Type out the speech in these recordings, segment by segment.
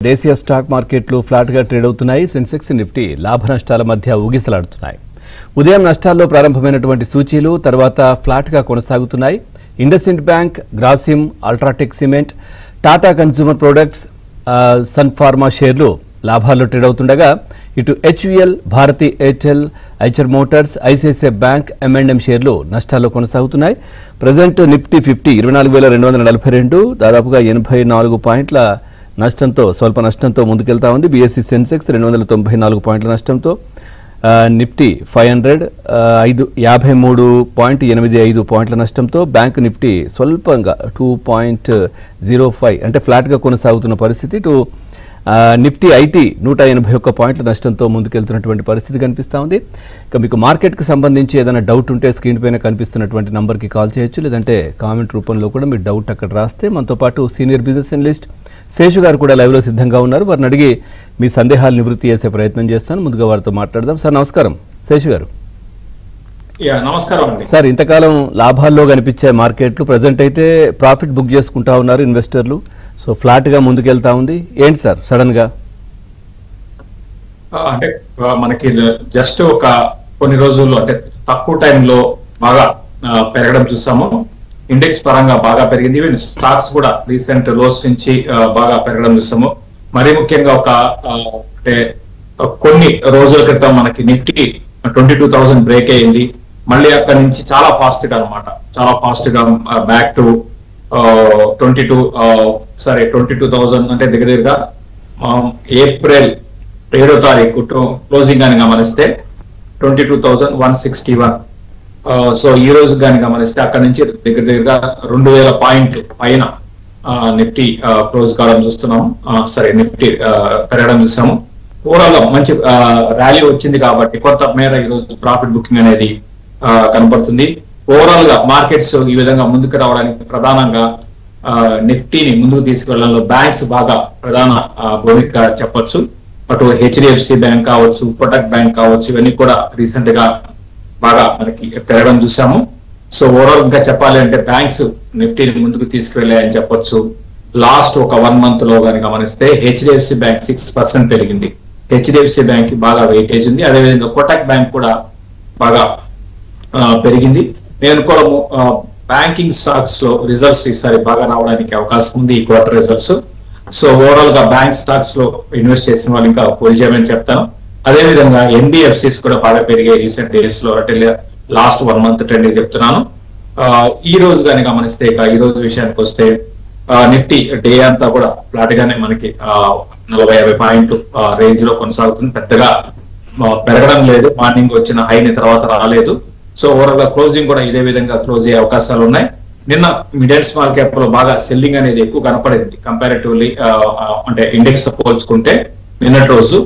దేశీయ స్టాక్ మార్కెట్లు ఫ్లాట్గా ట్రేడ్ అవుతున్నాయి. సెన్సెక్స్ నిఫ్టీ లాభ నష్టాల మధ్య ఊగిసలాడుతున్నాయి. ఉదయం నష్టాల్లో ప్రారంభమైనటువంటి సూచీలు తర్వాత ఫ్లాట్గా కొనసాగుతున్నాయి. IndusInd bank, Grasim, UltraTech cement, Tata consumer products, Sun pharma షేర్లు లాభాల్లో ట్రేడ్ అవుతుండగా ఇటు HUL, Bharti Airtel, Eicher motors, ICICI bank, M&M షేర్లు నష్టాల్లో కొనసాగుతున్నాయి. ప్రజెంట్ నిఫ్టీ 24,242 దాదాపుగా 84 పాయింట్ల నష్టంతో స్వల్ప నష్టంతో ముందుకెళ్తా ఉంది. బీఎస్సీ సెన్సెక్స్ 294 పాయింట్ల నష్టంతో, నిఫ్టీ 53.85 పాయింట్ల నష్టంతో, బ్యాంక్ నిఫ్టీ స్వల్పంగా 2.05 అంటే ఫ్లాట్గా కొనసాగుతున్న పరిస్థితి. ఇటు నిఫ్టీ ఐటీ 181 పాయింట్ల నష్టంతో ముందుకెళ్తున్నటువంటి పరిస్థితి కనిపిస్తూ ఉంది. ఇక మీకు మార్కెట్కి సంబంధించి ఏదైనా డౌట్ ఉంటే స్క్రీన్ పైన కనిపిస్తున్నటువంటి నంబర్కి కాల్ చేయొచ్చు, లేదంటే కామెంట్ రూపంలో కూడా మీరు డౌట్ అక్కడ రాస్తే మనతో పాటు సీనియర్ బిజినెస్ అనలిస్ట్ శేషు గారు కూడా లైవ్లో సిద్ధంగా ఉన్నారు. వారిని అడిగి మీ సందేహాలు నివృత్తి చేసే ప్రయత్నం చేస్తాను. ముందుగా వారితో మాట్లాడదాం. సార్ నమస్కారం. శేషు గారు. నమస్కారం అండి. సార్, ఇంతకాలం లాభాల్లో కనిపించే మార్కెట్లు ప్రజెంట్ అయితే ప్రాఫిట్ బుక్ చేసుకుంటా ఉన్నారు ఇన్వెస్టర్లు. సో ఫ్లాట్గా ముందుకెళ్తా ఉంది. ఏంటి సార్ సడన్ గా? అంటే మనకి జస్ట్ ఒక కొన్ని రోజుల్లో అంటే తక్కువ టైంలో బాగా పెరగడం చూసాము. ఇండెక్స్ పరంగా బాగా పెరిగింది. ఈవెన్ స్టాక్స్ కూడా రీసెంట్ లోస్ నుంచి బాగా పెరగడం చూసాము. మరీ ముఖ్యంగా అంటే కొన్ని రోజుల క్రితం మనకి నిఫ్టీ 22,000 బ్రేక్ అయింది. మళ్ళీ అక్కడి నుంచి చాలా ఫాస్ట్ గా బ్యాక్ టు 22,000 అంటే దగ్గరగా ఏప్రిల్ 7వ తారీఖు క్లోజింగ్ అని గమనిస్తే 22,161. సో ఈ రోజు కానీ గమనిస్తే అక్కడ నుంచి దగ్గరగా 2,000 పాయింట్లు పైన నిఫ్టీ క్లోజ్ కావడం చూస్తున్నాము. నిఫ్టీ పెరగడం చూసాము. ఓవరాల్ గా మంచి ర్యాలీ వచ్చింది కాబట్టి కొంత మేర ఈ రోజు ప్రాఫిట్ బుకింగ్ అనేది కనపడుతుంది. ఓవరాల్ గా మార్కెట్స్ ఈ విధంగా ముందుకు రావడానికి ప్రధానంగా నిఫ్టీని ముందుకు తీసుకెళ్లడంలో బ్యాంక్స్ బాగా ప్రధాన భూమిక చెప్పొచ్చు. అటు HDFC బ్యాంక్ కావచ్చు, కోటక్ బ్యాంక్ కావచ్చు, ఇవన్నీ కూడా రీసెంట్ గా బాగా మనకి పెరగడం చూసాము. సో ఓవరాల్ ఇంకా చెప్పాలి అంటే బ్యాంక్స్ నిఫ్టీని ముందుకు తీసుకువెళ్ళాయని చెప్పొచ్చు. లాస్ట్ ఒక 1 month లో కానీ గమనిస్తే HDFC బ్యాంక్ 6% పెరిగింది. HDFC బ్యాంక్ బాగా వెయిటేజ్ ఉంది. అదేవిధంగా కోటక్ బ్యాంక్ కూడా బాగా పెరిగింది. నేను కూడా బ్యాంకింగ్ స్టాక్స్ లో రిజల్ట్స్ ఈసారి బాగా రావడానికి అవకాశం ఉంది ఈ క్వార్టర్ రిజల్ట్స్. సో ఓవరాల్ గా బ్యాంక్ స్టాక్స్ లో ఇన్వెస్ట్ చేసిన వాళ్ళు ఇంకా హోల్డ్ చేయమని చెప్తాను. అదేవిధంగా NBFCs కూడా బాగా పెరిగాయి రీసెంట్ డేస్ లో, అంటే లాస్ట్ 1 month ట్రెండ్ చెప్తున్నాను. ఈ రోజు కానీ గమనిస్తే ఇక ఈ రోజు విషయానికి వస్తే నిఫ్టీ డే అంతా కూడా ఫ్లాట్ గానే మనకి 40-50 పాయింట్లు రేంజ్ లో కొనసాగుతుంది. పెద్దగా పెరగడం లేదు. మార్నింగ్ వచ్చిన హైని తర్వాత రాలేదు. సో ఓవరాల్ గా క్లోజింగ్ కూడా ఇదే విధంగా క్లోజ్ అయ్యే అవకాశాలు ఉన్నాయి. నిన్న మిడ్ అండ్ స్మాల్ క్యాప్ లో బాగా సెల్లింగ్ అనేది ఎక్కువ కనపడింది కంపారిటివ్లీ, అంటే ఇండెక్స్ తో పోల్చుకుంటే నిన్నటి రోజు.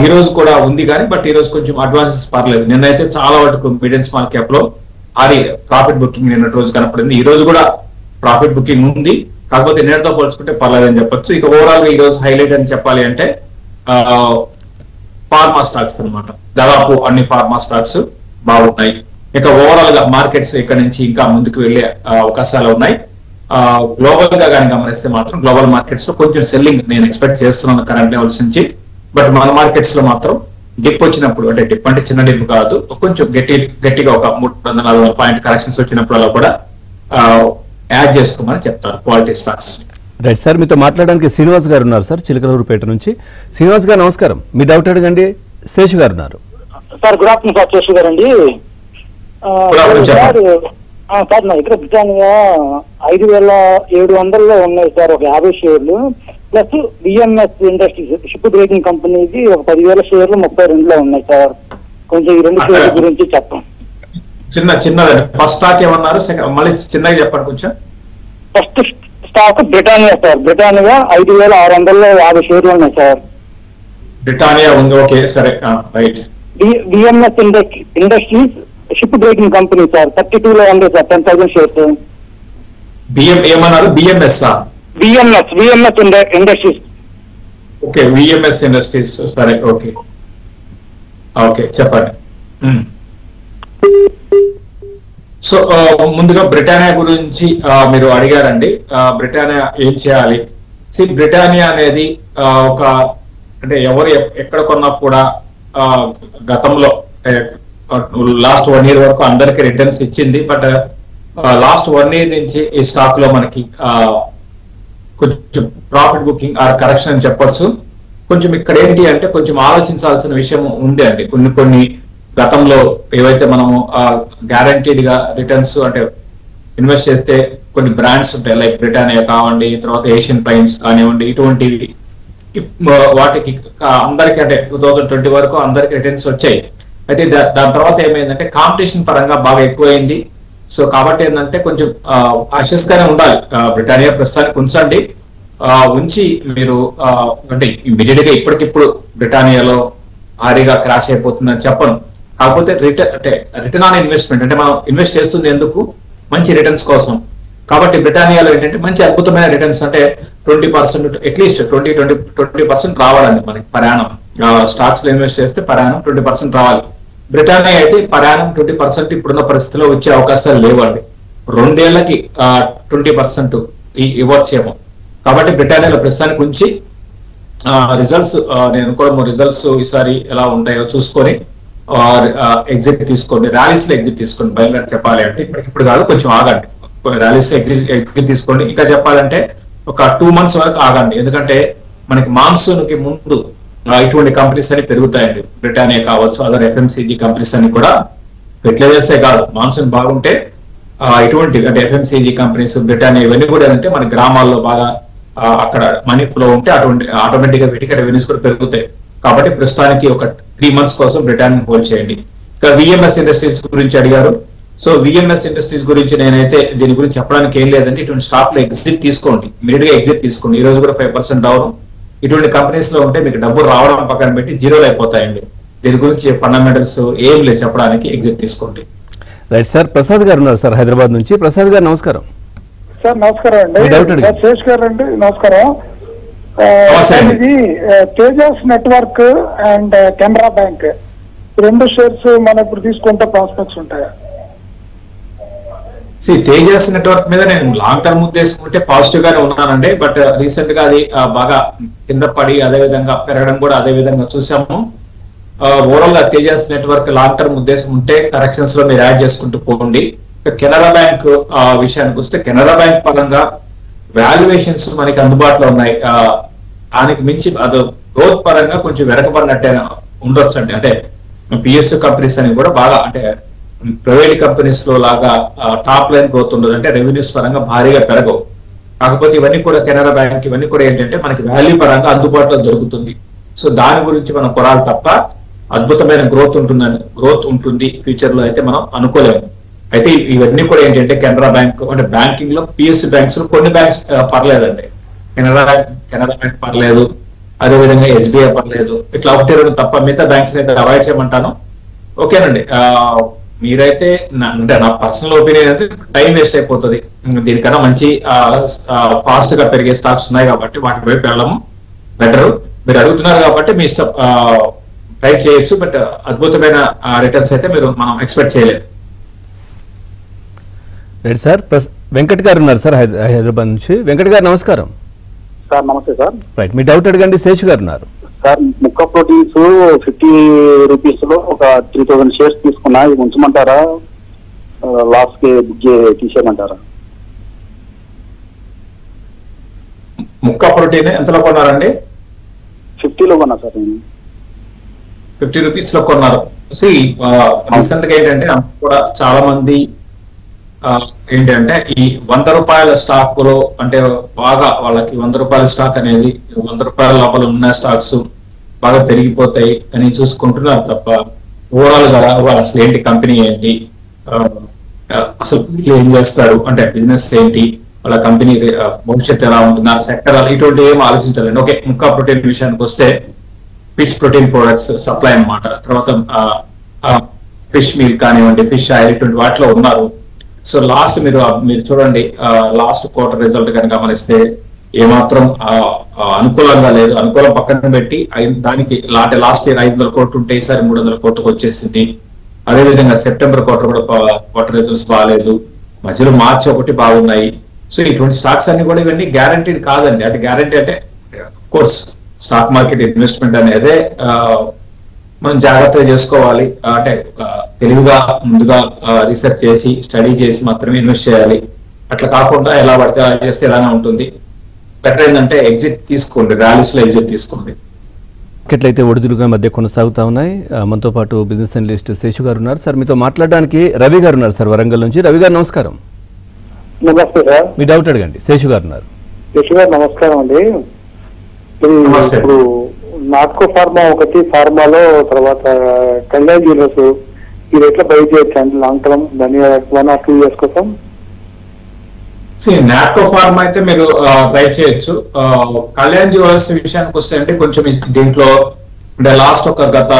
ఈ రోజు కూడా ఉంది కానీ బట్ ఈ రోజు కొంచెం అడ్వాన్సెస్ పర్లేదు. నిన్నైతే చాలా వరకు మిడ్ అండ్ స్మాల్ క్యాప్ లో భారీ ప్రాఫిట్ బుకింగ్ నిన్నటి రోజు కనపడింది. ఈ రోజు కూడా ప్రాఫిట్ బుకింగ్ ఉంది, కాకపోతే నిన్నటితో పోల్చుకుంటే పర్లేదని చెప్పొచ్చు. ఇక ఓవరాల్ గా ఈ రోజు హైలైట్ అని చెప్పాలి అంటే ఫార్మా స్టాక్స్ అన్నమాట. దాదాపు అన్ని ఫార్మా స్టాక్స్ బాగున్నాయి. ఇక ఓవరాల్ గా మార్కెట్స్ ఇక్కడ నుంచి ఇంకా ముందుకు వెళ్లే అవకాశాలు ఉన్నాయి. గ్లోబల్ గా కానీ గమనిస్తే మాత్రం గ్లోబల్ మార్కెట్స్ లో కొంచెం సెల్లింగ్ నేను ఎక్స్పెక్ట్ చేస్తున్నాను కరెంట్ లెవెల్స్ నుంచి. బట్ మన మార్కెట్స్ లో మాత్రం డిప్ వచ్చినప్పుడు, అంటే డిప్ అంటే చిన్న డిప్ కాదు, కొంచెం గట్టిగా ఒక 300-400 పాయింట్ కరెక్షన్స్ వచ్చినప్పుడు అలా కూడా యాడ్ చేసుకోమని చెప్తారు క్వాలిటీ స్టాక్స్. రైట్ సార్, మీతో మాట్లాడడానికి శ్రీనివాస్ గారు ఉన్నారు సార్, చిలకలూరుపేట నుంచి. శ్రీనివాస్ గారు నమస్కారం. మీ డౌట్ అడగండి. శేషు గారు ఉన్నారు sir. Good afternoon sir. Seshu గారు అండి. సార్ నా దగ్గర బ్రిటానియా 5,700 ఉన్నాయి సార్, ఒక 50 షేర్లు. Plus BMS industries ship breaking కంపెనీది ఒక 10,000 షేర్లు 32లో ఉన్నాయి సార్. కొంచెం ఈ 2 షేర్ల గురించి చెప్పండి. చిన్నది ఫస్ట్ స్టాక్ ఏమన్నారు, మళ్ళీ చిన్నగా చెప్పండి కొంచెం. First stock Britannia sir. Britannia 5,650 షేర్లు ఉన్నాయి సార్. బ్రిటానియా ఉంది, ఓకే సరే right. BMS industries ship breaking company sir, 32లో ఉంది సార్, 10,000 షేర్స్. ఏమన్నారు? BMS industries. Okay, VMS industries సరే, ఓకే ఓకే చెప్పండి. సో ముందుగా బ్రిటానియా గురించి మీరు అడిగారండి. బ్రిటానియా ఏం చేయాలి బ్రిటానియా అనేది ఒక అంటే ఎవరు ఎక్కడ కొన్నా కూడా గతంలో లాస్ట్ 1 year వరకు అందరికి రిటర్న్స్ ఇచ్చింది. బట్ లాస్ట్ 1 year నుంచి ఈ స్టాక్ లో మనకి కొంచెం ప్రాఫిట్ బుకింగ్ ఆర్ కరెక్షన్ అని చెప్పొచ్చు. కొంచెం ఇక్కడ ఏంటి అంటే కొంచెం ఆలోచించాల్సిన విషయం ఉంది అండి. కొన్ని గతంలో ఏవైతే మనము గ్యారంటీడ్ గా రిటర్న్స్ అంటే ఇన్వెస్ట్ చేస్తే కొన్ని బ్రాండ్స్ ఉంటాయి, లైక్ బ్రిటానియా కావండి, తర్వాత ఏషియన్ పెయింట్స్ కానివ్వండి, ఇటువంటివి వాటికి అందరికి అంటే 2020 వరకు అందరికి రిటర్న్స్ వచ్చాయి. అయితే దాని తర్వాత ఏమైందంటే కాంపిటీషన్ పరంగా బాగా ఎక్కువైంది. సో కాబట్టి ఏంటంటే కొంచెం కాషియస్ గానే ఉండాలి. బ్రిటానియా ప్రస్తుతానికి ఉంచండి, ఉంచి మీరు అంటే ఇమీడియట్ గా ఇప్పటికిప్పుడు బ్రిటానియాలో భారీగా క్రాష్ అయిపోతుందని చెప్పను. కాకపోతే రిటర్న్ ఆన్ ఇన్వెస్ట్మెంట్ అంటే మనం ఇన్వెస్ట్ చేస్తుంది ఎందుకు, మంచి రిటర్న్స్ కోసం. కాబట్టి బ్రిటానియాలో ఏంటంటే మంచి అద్భుతమైన రిటర్న్స్ అంటే 20% అట్లీస్ట్ 20% రావాలండి మనకి ప్రయాణం. స్టాక్స్ లో ఇన్వెస్ట్ చేస్తే ప్రయాణం 20% రావాలి. బ్రిటానియా అయితే ప్రయాణం 20% ఇప్పుడున్న పరిస్థితిలో వచ్చే అవకాశాలు లేవండి. 2 ఏళ్లకి 20% ఇవ్వచ్చేమో. కాబట్టి బ్రిటానియాలో ప్రస్తుతానికి ఉంచి రిజల్ట్స్ నేను కూడా రిజల్ట్స్ ఈసారి ఎలా ఉంటాయో చూసుకొని ఎగ్జిట్ తీసుకోండి, ర్యాలీస్ లో ఎగ్జిట్ తీసుకోండి. బయలుదేరి చెప్పాలి అంటే ఇప్పుడు కాదు, కొంచెం ఆగండి, ర్యాలీస్ ఎగ్జిట్ తీసుకోండి. ఇంకా చెప్పాలంటే ఒక 2 months వరకు ఆగండి, ఎందుకంటే మనకి మాన్సూన్ కి ముందు ఇటువంటి కంపెనీస్ అని పెరుగుతాయండి. బ్రిటానియా కావచ్చు, అదర్ FMCG కంపెనీస్ అని కూడా, ఫెర్టిలైజర్సే కాదు, మాన్సూన్ బాగుంటే ఇటువంటి అంటే FMCG కంపెనీస్ బ్రిటానియా ఇవన్నీ కూడా ఏంటంటే మన గ్రామాల్లో బాగా అక్కడ మనీ ఫ్లో ఉంటే అటువంటి ఆటోమేటిక్ గా వీటికి రెవెన్యూస్ కూడా పెరుగుతాయి. కాబట్టి ప్రస్తుతానికి ఒక 3 months కోసం బ్రిటానియా హోల్డ్ చేయండి. ఇంకా VMS ఇండస్ట్రీస్ గురించి అడిగారు. సో VMS ఇండస్ట్రీస్ గురించి నేనైతే దీని గురించి చెప్పడానికి ఏం లేదండి. ఇటువంటి స్టాక్ లో ఎగ్జిట్ తీసుకోండి, ఇమీడియట్ గా ఎగ్జిట్ తీసుకోండి. ఈ రోజు కూడా 5% డౌన్. ఇటువంటి కంపెనీస్ లో ఉంటే మీకు డబ్బులు రావడం పక్కన పెట్టి జీరోలు అయిపోతాయండి. దీని గురించి ఫండమెంటల్స్ ఏం లేదు చెప్పడానికి, ఎగ్జిట్ తీసుకోండి. Right sir. ప్రసాద్ గారు ఉన్నారు సార్ హైదరాబాద్ నుంచి. ప్రసాద్ గారు నమస్కారం. సార్ నమస్కారం అండి. శేష్ గారు అండి నమస్కారం. ఇది Tejas network and Canara bank 2 shares మనం ఇప్పుడు తీసుకుంటే ప్రాస్పెక్ట్స్ ఉంటాయా? తేజస్ నెట్వర్క్ మీద నేను లాంగ్ టర్మ్ ఉద్దేశం ఉంటే పాజిటివ్ గానే ఉన్నానండి. బట్ రీసెంట్ గా అది బాగా కింద పడి అదే విధంగా పెరగడం కూడా అదే విధంగా చూసాము. ఓవరాల్ గా తేజస్ నెట్వర్క్ లాంగ్ టర్మ్ ఉద్దేశం ఉంటే కరెక్షన్స్ లో మీరు యాడ్ చేసుకుంటూ పోండి. కెనరా బ్యాంక్ విషయానికి వస్తే కెనరా బ్యాంక్ పరంగా వాల్యుయేషన్స్ మనకి అందుబాటులో ఉన్నాయి. దానికి మించి అది గ్రోత్ పరంగా కొంచెం వెనకబడినట్టే ఉండొచ్చు అండి. అంటే PSU కంపెనీస్ అని కూడా బాగా అంటే ప్రైవేట్ కంపెనీస్ లో లాగా టాప్ లైన్ గ్రోత్ ఉండదు, అంటే రెవెన్యూస్ పరంగా భారీగా పెరగవు. కాకపోతే ఇవన్నీ కూడా కెనరా బ్యాంక్ ఇవన్నీ కూడా ఏంటంటే మనకి వాల్యూ పరంగా అందుబాటులో దొరుకుతుంది. సో దాని గురించి మనం కొనాలి తప్ప అద్భుతమైన గ్రోత్ ఉంటుంది ఫ్యూచర్ లో అయితే మనం అనుకోలేము. అయితే ఇవన్నీ కూడా ఏంటంటే కెనరా బ్యాంక్ అంటే బ్యాంకింగ్ లో PSU బ్యాంక్స్ లో కొన్ని బ్యాంక్స్ పర్లేదండి. కెనరా బ్యాంక్ పర్లేదు, అదేవిధంగా SBI పర్లేదు. ఇట్లా 1-2 తప్ప మిగతా బ్యాంక్స్ అయితే అవాయిడ్ చేయమంటాను. ఓకేనండి. మీరైతే అంటే నా పర్సనల్ ఒపీనియన్ అయితే టైం వేస్ట్ అయిపోతుంది. దీనికన్నా మంచి ఫాస్ట్ గా పెరిగే స్టాక్స్ ఉన్నాయి కాబట్టి వాటి వైపు వెళ్ళము బెటర్. మీరు అడుగుతున్నారు కాబట్టి మీ ఇష్టం, ట్రై చేయొచ్చు. బట్ అద్భుతమైన రిటర్న్స్ అయితే మనం ఎక్స్పెక్ట్ చేయలేదు. Right sir. వెంకట్ గారు ఉన్నారు సార్ హైదరాబాద్ నుంచి. వెంకట్ గారు నమస్కారం. సార్ నమస్తే సార్. రైట్, మీ డౌట్ అడగండి. శేష్ గారు ఉన్నారు సార్. ముక్క ప్రోటీన్స్ 50 రూపీస్ లో ఒక 3000 షేర్స్ తీసుకున్నా, ఇది ఉంచమంటారా, లాస్ట్ కి బుక్ తీసేయమంటారా? ముక్క ప్రోటీన్ ఎంతలో కొన్నారండి? 50 లో కొన్నా సార్ నేను. 50 రూపీస్ లో కొన్నారు. రీసెంట్ గా ఏంటంటే కూడా చాలా మంది ఏంటంటే ఈ 100 రూపాయల స్టాక్ లో అంటే బాగా వాళ్ళకి 100 రూపాయల స్టాక్ అనేది 100 రూపాయల లోపల ఉన్న స్టాక్స్ బాగా పెరిగిపోతాయి అని చూసుకుంటున్నారు తప్ప ఓవరాల్ గా వాళ్ళు అసలు ఏంటి, కంపెనీ ఏంటి, అసలు ఏం చేస్తారు అంటే బిజినెస్ ఏంటి, వాళ్ళ కంపెనీ భవిష్యత్తు ఎలా ఉంటుంది, ఆ సెక్టర్ ఇటువంటి ఏం ఆలోచించాలండి. ఓకే, ముక్క ప్రోటీన్ విషయానికి వస్తే ఫిష్ ప్రోటీన్ ప్రొడక్ట్స్ సప్లై అన్నమాట. తర్వాత ఫిష్ మీల్ కానివ్వండి, ఫిష్ ఆయిల్, ఇటువంటి వాటిలో ఉన్నారు. సో లాస్ట్ మీరు చూడండి, లాస్ట్ క్వార్టర్ రిజల్ట్ కనుక గమనిస్తే ఏమాత్రం అనుకూలంగా లేదు. అనుకూలం పక్కన పెట్టి దానికి లాస్ట్ ఇయర్ 500 కోట్లు ఉంటే ఈసారి 300 కోట్లకు వచ్చేసింది. అదేవిధంగా సెప్టెంబర్ క్వార్టర్ కూడా క్వార్టర్ రిజల్ట్స్ బాగాలేదు. మధ్యలో మార్చి ఒకటి బాగున్నాయి. సో ఇటువంటి స్టాక్స్ అన్ని కూడా ఇవన్నీ గ్యారంటీడ్ కాదండి. అంటే గ్యారంటీ అంటే కోర్స్ స్టాక్ మార్కెట్ ఇన్వెస్ట్మెంట్ అనేది మనం జాగ్రత్తగా చేసుకోవాలి. అంటే తెలివిగా ముందుగా రీసెర్చ్ చేసి స్టడీ చేసి మాత్రమే ఇన్వెస్ట్ చేయాలి. అట్లా కాకుండా ఎలా పడితే అలా చేస్తే ఎలానే ఉంటుంది. బెటర్ ఏంటంటే ఎగ్జిట్ తీసుకోండి, ర్యాలీస్ లో ఎగ్జిట్ తీసుకోండి. ఎట్లయితే ఒడిదుడుగా మధ్య కొనసాగుతా ఉన్నాయి. మనతో పాటు బిజినెస్ అనలిస్ట్ శేషు గారు ఉన్నారు. సార్ మీతో మాట్లాడడానికి రవి గారు ఉన్నారు సార్ వరంగల్ నుంచి. రవి గారు నమస్కారం. నమస్తే సార్. మీ డౌట్ అడగండి. శేషు గారు ఉన్నారు. శేషు గారు నమస్కారం అండి. ఇప్పుడు నాట్కో ఫార్మా ఒకటి, ఫార్మాలో తర్వాత కళ్యాణ్ జ్యువెలర్స్, ఇది ఎట్లా బై చేయొచ్చు అండి లాంగ్ టర్మ్, దాని 1 or 2 years కోసం? నాట్కో ఫార్మా అయితే మీరు ట్రై చేయొచ్చు. కళ్యాణ్ జ్యువెలర్స్ విషయానికి వస్తే అంటే కొంచెం దీంట్లో అంటే లాస్ట్ ఒక గత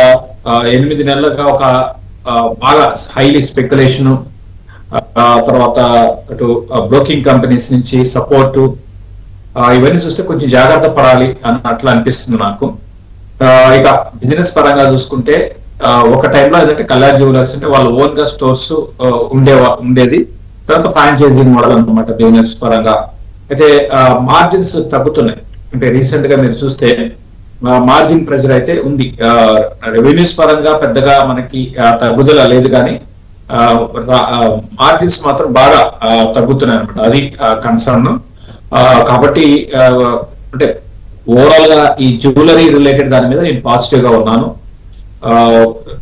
8 నెలలుగా ఒక బాగా హైలీ స్పెక్యులేషన్, తర్వాత అటు బ్రోకింగ్ కంపెనీస్ నుంచి సపోర్ట్, ఇవన్నీ చూస్తే కొంచెం జాగ్రత్త పడాలి అట్లా అనిపిస్తుంది నాకు. ఇక బిజినెస్ పరంగా చూసుకుంటే ఒక టైంలో ఏంటంటే కళ్యాణ్ జ్యువెలర్స్ అంటే వాళ్ళు ఓన్ గా స్టోర్స్ ఉండేది. తర్వాత ఫ్రాంచైజింగ్ మోడల్ అన్నమాట బిజినెస్ పరంగా. అయితే మార్జిన్స్ తగ్గుతున్నాయి. అంటే రీసెంట్ గా మీరు చూస్తే మార్జిన్ ప్రెషర్ అయితే ఉంది. రెవెన్యూస్ పరంగా పెద్దగా మనకి తగ్గుదల లేదు, కానీ మార్జిన్స్ మాత్రం బాగా తగ్గుతున్నాయి అనమాట. అది కన్సర్న్. కాబట్టి అంటే ఓవరాల్ గా ఈ జ్యువెలరీ రిలేటెడ్ దాని మీద నేను పాజిటివ్ గా ఉన్నాను.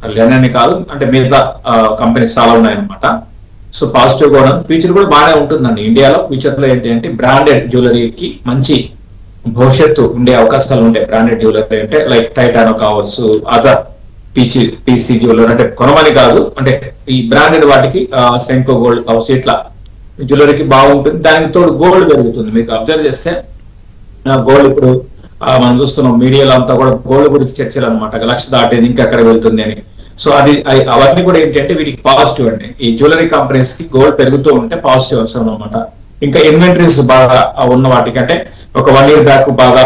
కళ్యాణాన్ని కాదు, అంటే మిగతా కంపెనీస్ చాలా ఉన్నాయన్నమాట. సో పాజిటివ్ గా ఉన్నాను. ఫ్యూచర్ కూడా బాగానే ఉంటుందండి. ఇండియాలో ఫ్యూచర్ లో ఏంటి అంటే బ్రాండెడ్ జ్యువెలరీకి మంచి భవిష్యత్తు ఉండే అవకాశాలు ఉంటాయి. బ్రాండెడ్ జ్యువెలరీ అంటే లైక్ టైటానో కావచ్చు, అదర్ పీసీ జ్యువెలరీ, అంటే కొనమని కాదు, అంటే ఈ బ్రాండెడ్ వాటికి సెంకో గోల్డ్ కావచ్చు, ఇట్లా జ్యువెలరీకి బాగుంటుంది. దానికి తోడు గోల్డ్ పెరుగుతుంది. మీకు అబ్జర్వ్ చేస్తే గోల్డ్ ఇప్పుడు మనం చూస్తున్నాం మీడియాలో అంతా కూడా గోల్డ్ గురించి చర్చలు అనమాట. 1 లక్ష దాటేది ఇంకా ఎక్కడ వెళ్తుంది అని. సో అవన్నీ కూడా ఏంటంటే వీటికి పాజిటివ్ అండి. ఈ జ్యువెలరీ కంపెనీస్ కి గోల్డ్ పెరుగుతూ ఉంటే పాజిటివ్ అవసరం అనమాట. ఇంకా ఇన్వెంటరీస్ బాగా ఉన్న వాటికి, అంటే ఒక 1 year బ్యాక్ బాగా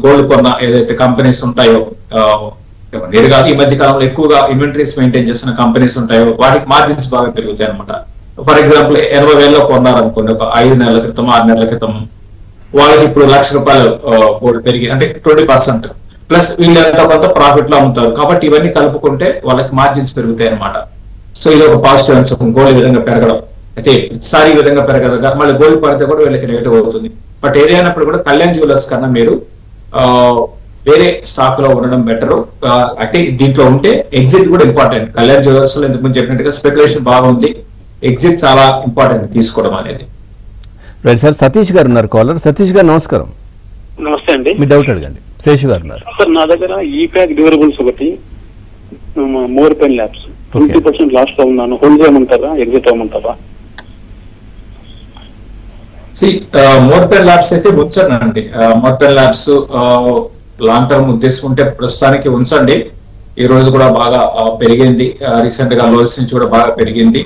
గోల్డ్ కొన్న ఏదైతే కంపెనీస్ ఉంటాయో, నేరుగా ఈ మధ్య కాలంలో ఎక్కువగా ఇన్వెంటరీస్ మెయింటైన్ చేస్తున్న కంపెనీస్ ఉంటాయో వాటికి మార్జిన్స్ బాగా పెరుగుతాయి అనమాట. ఫర్ ఎగ్జాంపుల్ 80,000 కొన్నారనుకోండి ఒక 5 నెలల క్రితం 6 నెలల క్రితం, వాళ్ళకి ఇప్పుడు ₹1,00,000 గోల్డ్ పెరిగి, అంటే 20% ప్లస్ వీళ్ళు ఎంత కొంత ప్రాఫిట్ లో అమ్ముతారు. కాబట్టి ఇవన్నీ కలుపుకుంటే వాళ్ళకి మార్జిన్స్ పెరుగుతాయి అనమాట. సో ఇది ఒక పాజిటివ్ అంశం, గోల్డ్ ఈ విధంగా పెరగడం. అయితే ప్రతిసారి ఈ విధంగా పెరగదు, మళ్ళీ గోల్డ్ పడితే కూడా వీళ్ళకి నెగటివ్ అవుతుంది. బట్ ఏదైనప్పుడు కూడా కళ్యాణ్ జ్యువెలర్స్ కన్నా మీరు వేరే స్టాక్ లో ఉండడం బెటర్. అయితే దీంట్లో ఉంటే ఎగ్జిట్ కూడా ఇంపార్టెంట్. కళ్యాణ్ జ్యువెలర్స్ లో ఇంతకు ముందు చెప్పినట్టుగా స్పెక్యులేషన్ బాగుంది, ఎగ్జిట్ చాలా ఇంపార్టెంట్ తీసుకోవడం అనేది. Right sir. సతీష్ గారు ఉన్నారు కాలర్. సతీష్ గారు నమస్కారం. నమస్తే అండి. మీ డౌట్ అడగండి. శేషు గారు ఉన్నారు. సార్ నా దగ్గర ఈప్యాక్ డ్యూరబుల్స్ ఒకటి, మోర్ పెన్ ల్యాబ్స్ 20% లాస్ట్ లో ఉన్నాను. హోల్డ్ చేయమంటారా, ఎగ్జిట్ అవ్వమంటారా? మోర్ పెన్ ల్యాబ్స్ అయితే ఉంచండి. More pen labs long term ఉద్దేశం ఉంటే ప్రస్తుతానికి ఉంచండి. ఈ రోజు కూడా బాగా పెరిగింది, రీసెంట్ గా లోస్ నుంచి కూడా బాగా పెరిగింది.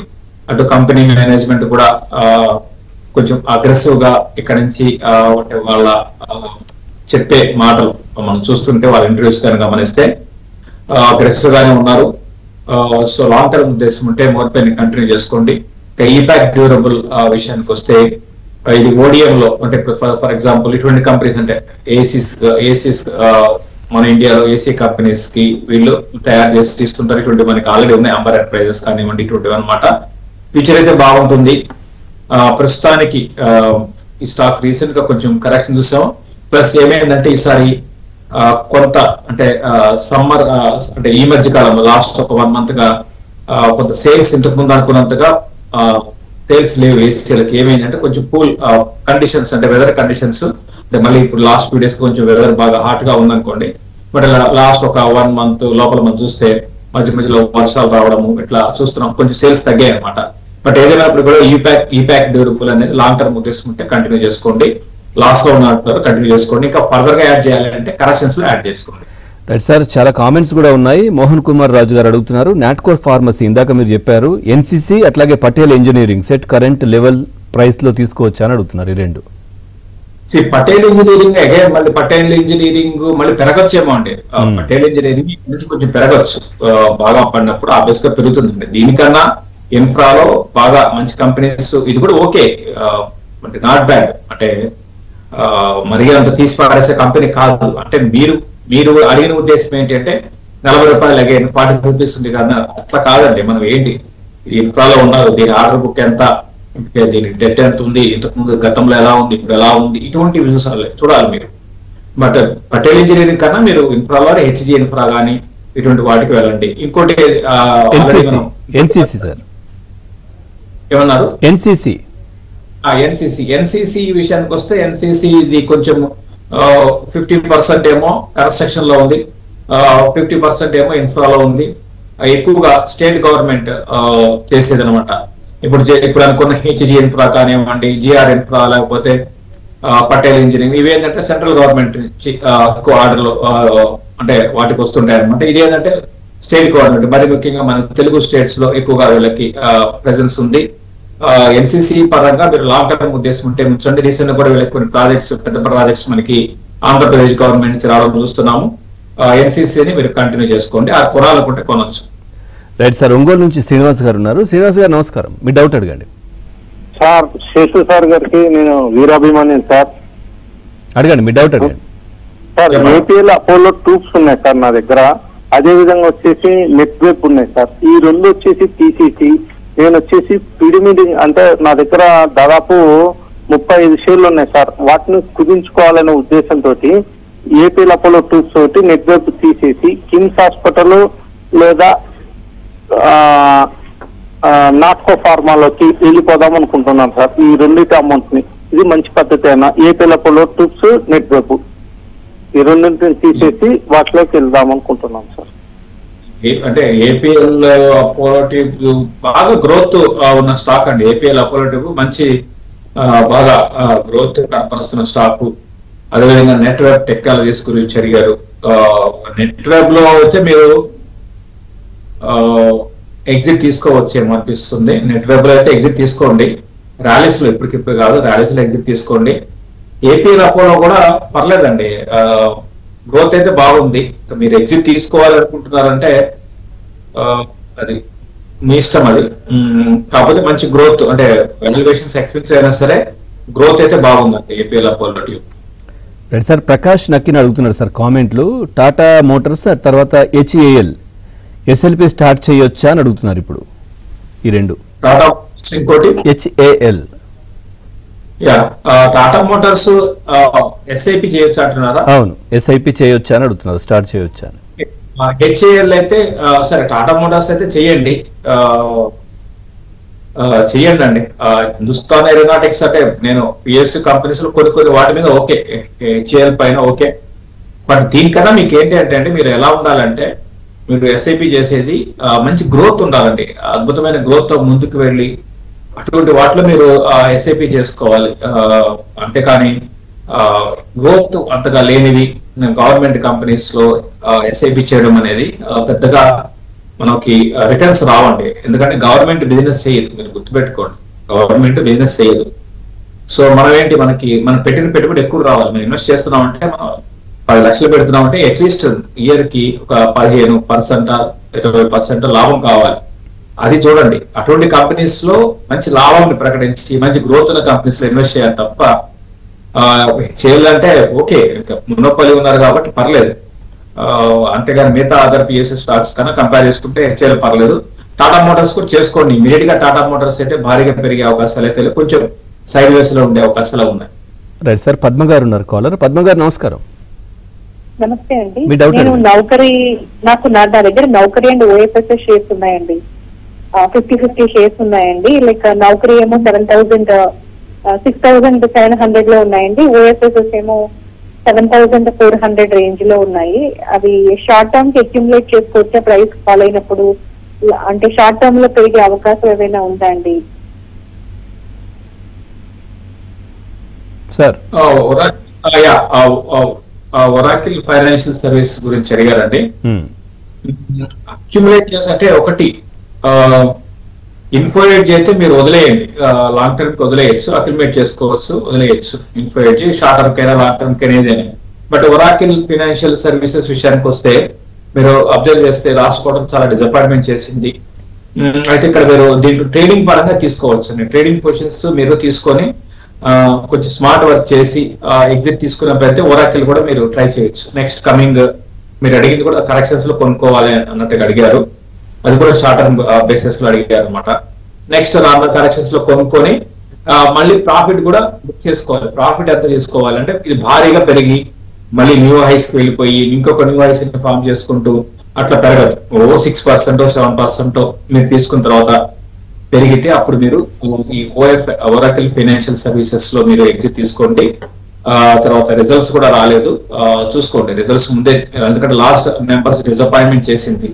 అటు కంపెనీ మేనేజ్మెంట్ కూడా కొంచెం అగ్రెసివ్ గా ఇక్కడ నుంచి వాళ్ళ చెప్పే మాటలు మనం చూస్తుంటే వాళ్ళ ఇంటర్వ్యూస్ కానీ గమనిస్తే అగ్రెసివ్ గానే ఉన్నారు. సో లాంగ్ టర్మ్ ఉద్దేశం ఉంటే మోర్ పెన్ కంటిన్యూ చేసుకోండి. ఈప్యాక్ డ్యూరబుల్ విషయానికి వస్తే ఇది ఓడిఎం లో, అంటే ఫర్ ఎగ్జాంపుల్ ఇటువంటి కంపెనీస్ అంటే ఏసీస్ మన ఇండియాలో ఏసీ కంపెనీస్ కి వీళ్ళు తయారు చేసి ఇస్తుంటారు. ఇటువంటి మనకి ఆల్రెడీ ఉన్నాయి, అంబర్ ఎంటర్ప్రైజెస్ కానివ్వండి, ఇటువంటివి అనమాట. ఫ్యూచర్ అయితే బాగుంటుంది. ప్రస్తుతానికి ఈ స్టాక్ రీసెంట్ గా కొంచెం కరెక్షన్ చూసాం. ప్లస్ ఏమైందంటే ఈసారి కొంత అంటే సమ్మర్ అంటే ఈ మధ్య కాలంలో లాస్ట్ ఒక 1 month గా కొంత సేల్స్ ఇంతకు ముందు అనుకున్నంతగా సేల్స్ లేవు ఏసీలకి. ఏమైందంటే కొంచెం కూల్ కండిషన్స్, అంటే వెదర్ కండిషన్స్, అంటే మళ్ళీ ఇప్పుడు లాస్ట్ 2 days కొంచెం వెదర్ బాగా హాట్ గా ఉందనుకోండి. బట్ లాస్ట్ ఒక 1 month లోపల మనం చూస్తే మధ్య మధ్యలో వర్షాలు రావడము ఇట్లా చూస్తున్నాం, కొంచెం సేల్స్ తగ్గాయి అనమాట. బట్ ఏదైనప్పుడు కూడా ఈప్యాక్ డ్యూరబుల్ అనేది లాంగ్ టర్మ్ ఉద్దేశం ఉంటే కంటిన్యూ చేసుకోండి. లాస్ లో ఉన్నట్టు కంటిన్యూ చేసుకోండి. ఇంకా ఫర్దర్ గా యాడ్ చేయాలంటే కరెక్షన్స్ లో యాడ్ చేసుకోండి. Right sir. చాలా కామెంట్స్ కూడా ఉన్నాయి. మోహన్ కుమార్ రాజు గారు అడుగుతున్నారు, నాట్కో ఫార్మసీ ఇందాక మీరు చెప్పారు, ఎన్సీసీ అట్లాగే Patel engineering set current level price లో తీసుకోవచ్చా అని అడుగుతున్నారు. ఈ రెండు పటేల్ ఇంజనీరింగ్ అగైన్ మళ్ళీ పటేల్ ఇంజనీరింగ్ మళ్ళీ పెరగచ్చేమో అండి. పటేల్ ఇంజనీరింగ్ నుంచి కొంచెం పెరగచ్చు, బాగా పడినప్పుడు ఆబ్వియస్ గా పెరుగుతుందండి. దీనికన్నా ఇన్ఫ్రాలో బాగా మంచి కంపెనీస్ ఇది కూడా ఓకే. అంటే నాట్ బ్యాడ్, అంటే మరీ అంత తీసి పారేసే కంపెనీ కాదు. అంటే మీరు అడిగిన ఉద్దేశం ఏంటి అంటే 40 రూపాయలు అగైన్ 40 రూపీస్ ఉంది కదా, అట్లా కాదండి. మనం ఏంటి ఇన్ఫ్రాలో ఉన్నారు, దీని ఆర్డర్ బుక్ ఎంత, దీని డెట్ ఎంత ఉంది, ఇంతకుముందు గతంలో ఎలా ఉంది, ఇప్పుడు ఎలా ఉంది, ఇటువంటి విషయాలు చూడాలి మీరు. బట్ పటేల్ ఇంజనీరింగ్ కన్నా మీరు ఇన్ఫ్రాలో హెచ్జి ఇన్ఫ్రా కానీ ఇటువంటి వాటికి వెళ్ళండి. ఇంకోటి ఎన్సిసి సార్ ఏమన్నారు, ఎన్సిసి ఎన్సిసి విషయానికి వస్తే ఎన్సిసి ఇది కొంచెం 50% ఏమో కన్స్ట్రక్షన్ లో ఉంది, 50% ఏమో ఇన్ఫ్రాలో ఉంది. ఎక్కువగా స్టేట్ గవర్నమెంట్ చేసేది అనమాట. ఇప్పుడు అనుకున్న హెచ్జి ఇన్ఫ్రా కానివ్వండి, జిఆర్ ఇన్ఫ్రా, లేకపోతే పటేల్ ఇంజనీరింగ్, ఇవి ఏంటంటే సెంట్రల్ గవర్నమెంట్ ఎక్కువ ఆర్డర్లు అంటే వాటికి వస్తుంటాయి అనమాట. ఇది ఏంటంటే స్టేట్ గవర్నమెంట్, మరి ముఖ్యంగా మన తెలుగు స్టేట్స్ లో ఎక్కువగా వీళ్ళకి ప్రెసెన్స్ ఉంది. ఎన్సిసి పరంగా మీరు లాంగ్ టర్మ్ ఉద్దేశం ఉంటే ఉంచండి. రీసెంట్ కూడా వీళ్ళకి కొన్ని ప్రాజెక్ట్స్, పెద్ద ప్రాజెక్ట్స్ మనకి ఆంధ్రప్రదేశ్ గవర్నమెంట్ నుంచి రావడం చూస్తున్నాము. ఎన్సిసిని మీరు కంటిన్యూ చేసుకోండి, ఆ కొనాలనుకుంటే కొనొచ్చు. రైట్ సార్, ఒంగోలు నుంచి శ్రీనివాస్ గారు ఉన్నారు. శ్రీనివాస్ గారు నమస్కారం, మీ డౌట్ అడగండి. సార్ శేషు సార్ గారికి నేను వీరాభిమాని సార్. అడగండి, మీ డౌట్ అడగండి. సార్ ఏపీఎల్ అపోలో ట్యూబ్స్ ఉన్నాయి సార్ నా దగ్గర, అదే విధంగా వచ్చేసి నెట్ వెబ్ ఉన్నాయి సార్. ఈ రెండు వచ్చేసి తీసేసి నేను వచ్చేసి పిడిమిడి అంటే నా దగ్గర దాదాపు 35 షేర్లు ఉన్నాయి సార్. వాటిని కుదించుకోవాలనే ఉద్దేశంతో ఏపీఎల్ అపోలో ట్యూబ్స్ తోటి నెట్ వెబ్ తీసేసి కిమ్స్ హాస్పిటల్ లేదా నాట్కో ఫార్మాలోకి వెళ్ళిపోదాం అనుకుంటున్నాను సార్. ఈ రెండింటి అమౌంట్ ని, ఇది మంచి పద్ధతి అయినా APL Apollo tubes net web ఈ రెండింటిని తీసేసి వాటిలోకి వెళ్దాం అనుకుంటున్నాం సార్. అంటే ఏపీఎల్ అపోలో ట్యూబ్ బాగా గ్రోత్ ఉన్న స్టాక్ అండి. ఏపీఎల్ అపోలో ట్యూబ్ మంచి బాగా గ్రోత్ కనపరుస్తున్న స్టాక్. అదేవిధంగా నెట్ వెబ్ టెక్నాలజీస్ గురించి అడిగారు. నెట్ వెబ్ లో అయితే మీరు ఎగ్జిట్ తీసుకోవచ్చు ఏమో అనిపిస్తుంది. నెట్ వెబ్ లో అయితే ఎగ్జిట్ తీసుకోండి, ర్యాలీస్ లో ఇప్పటికిప్పుడు కాదు, ర్యాలీస్ లో ఎగ్జిట్ తీసుకోండి. ఏపీఎల్ అపోలో కూడా పర్లేదండి, గ్రోత్ అయితే బాగుంది. మీరు ఎగ్జిట్ తీసుకోవాలనుకుంటున్నారంటే అది మీ ఇష్టం, అది కాకపోతే మంచి గ్రోత్ అంటే వాల్యుయేషన్స్ ఎక్స్పెన్సివ్ అయినా సరే గ్రోత్ అయితే బాగుందండి APL Apollo tube. Right sir, Prakash Nakkini అడుగుతున్నారు సార్ కామెంట్లు. టాటా మోటార్స్ తర్వాత హెచ్ఏఎల్ ఎస్ఎల్పి స్టార్ట్ చేయొచ్చా అని అడుగుతున్నారు. ఇప్పుడు ఈ రెండు టాటా ఇంకోటి హెచ్ఏఎల్, టాటా మోటార్స్ ఎస్ఐపి చేయొచ్చు అంటున్నారా? అవును, ఎస్ఐపి చేయొచ్చా అని అడుగుతున్నారు, స్టార్ట్ చేయొచ్చా అని. హెచ్ఏఎల్ అయితే సరే, టాటా మోటార్స్ అయితే చెయ్యండి అండి. హిందుస్థాన్ ఏరోనాటిక్స్ అంటే నేను పిఎస్యు కంపెనీస్ లో కొన్ని వాటి మీద ఓకే, హెచ్ఏఎల్ పైన ఓకే. బట్ దీనికన్నా మీకు ఏంటి అంటే మీరు ఎలా ఉండాలంటే, మీరు ఎస్ఐపి చేసేది మంచి గ్రోత్ ఉండాలండి, అద్భుతమైన గ్రోత్ తో ముందుకు వెళ్ళి అటువంటి వాటిలో మీరు ఎస్ఐపి చేసుకోవాలి. అంతేకాని గ్రోత్ అంతగా లేనివి గవర్నమెంట్ కంపెనీస్ లో ఎస్ఐపి చేయడం అనేది పెద్దగా మనకి రిటర్న్స్ రావండి. ఎందుకంటే గవర్నమెంట్ బిజినెస్ చేయదు, మీరు గుర్తుపెట్టుకోండి, గవర్నమెంట్ బిజినెస్ చేయదు. సో మనం ఏంటి, మనం పెట్టిన పెట్టుబడి ఎక్కువ రావాలి. మనం ఇన్వెస్ట్ చేస్తున్నామంటే, మనం 10 లక్షలు పెడుతున్నామంటే అట్లీస్ట్ ఇయర్ కి ఒక 15% 20% లాభం కావాలి. అది చూడండి. అటువంటి కంపెనీస్ లో మంచి లాభాన్ని ప్రకటించి మంచి గ్రోత్ ఉన్న కంపెనీస్ లో ఇన్వెస్ట్ చేయాలి తప్ప చేయాలంటే ఓకే, మొనోపలి ఉన్నారు కాబట్టి పర్లేదు. అంతేగాని మిగతా అదర్ పిఎస్యు స్టాక్స్ కన్నా కంపేర్ చేసుకుంటే హెచ్ఏఎల్ పర్లేదు. టాటా మోటార్స్ కూడా చేసుకోండి. ఇమీడియట్ గా టాటా మోటార్స్ అయితే భారీగా పెరిగే అవకాశాలు అయితే కొంచెం సైడ్ వేస్ లో ఉండే అవకాశాలు ఉన్నాయి. రైట్ సార్, పద్మ గారు ఉన్నారు కాలర్. పద్మ గారు నమస్కారం. నమస్తే అండి. నేను నాకు నా దగ్గర నౌకరీ అండ్ ఓఎఫ్ఎస్ఎస్ షేర్స్ ఉన్నాయండి. 50-50 షేర్స్ ఉన్నాయండి. లైక్ నౌకరీ ఏమో 6,700 లో ఉన్నాయండి. ఓఎఫ్ఎస్ఎస్ ఏమో 7,400 రేంజ్ లో ఉన్నాయి. అవి షార్ట్ టర్మ్ కి అక్యుములేట్ చేసుకోవచ్చా ప్రైస్ ఫాల్ అయినప్పుడు? అంటే షార్ట్ టర్మ్ లో పెరిగే అవకాశం ఏమైనా ఉందా అండి? సార్ ఒరాకిల్ ఫైనాన్షియల్ సర్వీస్ గురించి అడిగారండి. అక్యుములేట్ చేసంటే ఒకటి ఇన్ఫో ఎడ్జ్ అయితే మీరు వదిలేయండి, లాంగ్ టర్మ్ కి వదిలేయచ్చు, అక్యుములేట్ చేసుకోవచ్చు, వదిలేయచ్చు. ఇన్ఫో ఎడ్జ్ షార్ట్ టర్మ్ కైనా లాంగ్ టర్మ్ కైనా ఏదైనా. బట్ ఒరాకిల్ ఫైనాన్షియల్ సర్వీసెస్ విషయానికి వస్తే మీరు అబ్జర్వ్ చేస్తే లాస్ట్ క్వార్టర్ చాలా డిసప్పాయింట్మెంట్ చేసింది. అయితే ఇక్కడ మీరు దీంట్లో ట్రేడింగ్ పరంగా తీసుకోవచ్చు. ట్రేడింగ్ పొజిషన్స్ మీరు తీసుకొని కొంచెం స్మార్ట్ వర్క్ చేసి ఎగ్జిట్ తీసుకున్నప్పుడైతే ఒరాకిల్ కూడా మీరు ట్రై చేయొచ్చు. నెక్స్ట్ కమింగ్ మీరు అడిగింది కూడా కరెక్షన్స్ లో కొనుక్కోవాలి అన్నట్టుగా అడిగారు, అది కూడా షార్ట్ టర్మ్ బేసిస్ లో అడిగారు అనమాట. నెక్స్ట్ నార్మల్ కరెక్షన్స్ లో కొనుక్కొని మళ్ళీ ప్రాఫిట్ కూడా బుక్ చేసుకోవాలి. ప్రాఫిట్ ఎంత చేసుకోవాలంటే ఇది భారీగా పెరిగి మళ్ళీ న్యూ హైస్ కి వెళ్ళిపోయి ఇంకొక న్యూ హైస్ ఫామ్ చేసుకుంటూ అట్లా పెరగదు. 6% 7% మీరు తీసుకున్న తర్వాత పెరిగితే అప్పుడు మీరు ఈ ఒరాకిల్ ఫైనాన్షియల్ సర్వీసెస్ లో మీరు ఎగ్జిట్ తీసుకోండి. తర్వాత రిజల్ట్స్ కూడా రాలేదు, చూసుకోండి రిజల్ట్స్ ముందే, ఎందుకంటే లాస్ట్ నెంబర్స్ డిసప్పాయింట్మెంట్ చేసింది.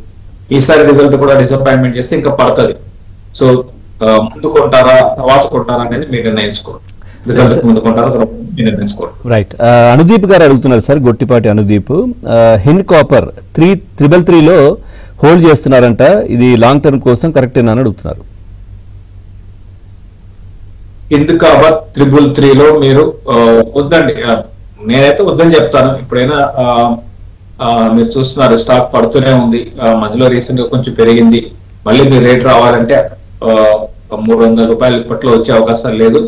ఈసారి రిజల్ట్ కూడా డిసప్పాయింట్మెంట్ చేస్తే ఇంకా పడుతుంది. సో ముందు కొంటారా తర్వాత కొంటారా అనేది మీరు నిర్ణయించుకోండి. రిజల్ట్ ముందు కొంటారా తర్వాత మీరు నిర్ణయించుకోండి. రైట్. అనుదీప్ గారు అడుగుతున్నారు సార్, గొట్టిపాటి అనుదీప్, హిండ్ కాపర్ 333లో హోల్డ్ చేస్తున్నారంట, ఇది లాంగ్ టర్మ్ కోసం కరెక్టేనా అని అడుగుతున్నారు. హింద్ కాపర్ 333లో మీరు వద్దండి, నేనైతే వద్దని చెప్తాను. ఇప్పుడైనా మీరు చూస్తున్నారు స్టాక్ పడుతూనే ఉంది, మధ్యలో రీసెంట్ గా కొంచెం పెరిగింది, మళ్ళీ మీరు రేట్ రావాలంటే 300 రూపాయలు ఇప్పట్లో వచ్చే అవకాశం లేదు.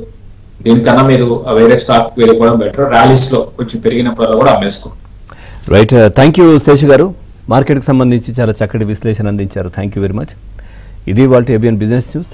దీనికన్నా మీరు వేరే స్టాక్ వెళ్ళిపోవడం బెటర్. ర్యాలీస్ లో కొంచెం పెరిగినప్పుడు కూడా అమ్మేసుకోండి. రైట్, థ్యాంక్ యూ శేష్ గారు, మార్కెట్కి సంబంధించి చాలా చక్కటి విశ్లేషణ అందించారు. Thank you very much. ఇది వాళ్ళ ఏబిఎన్ బిజినెస్ న్యూస్.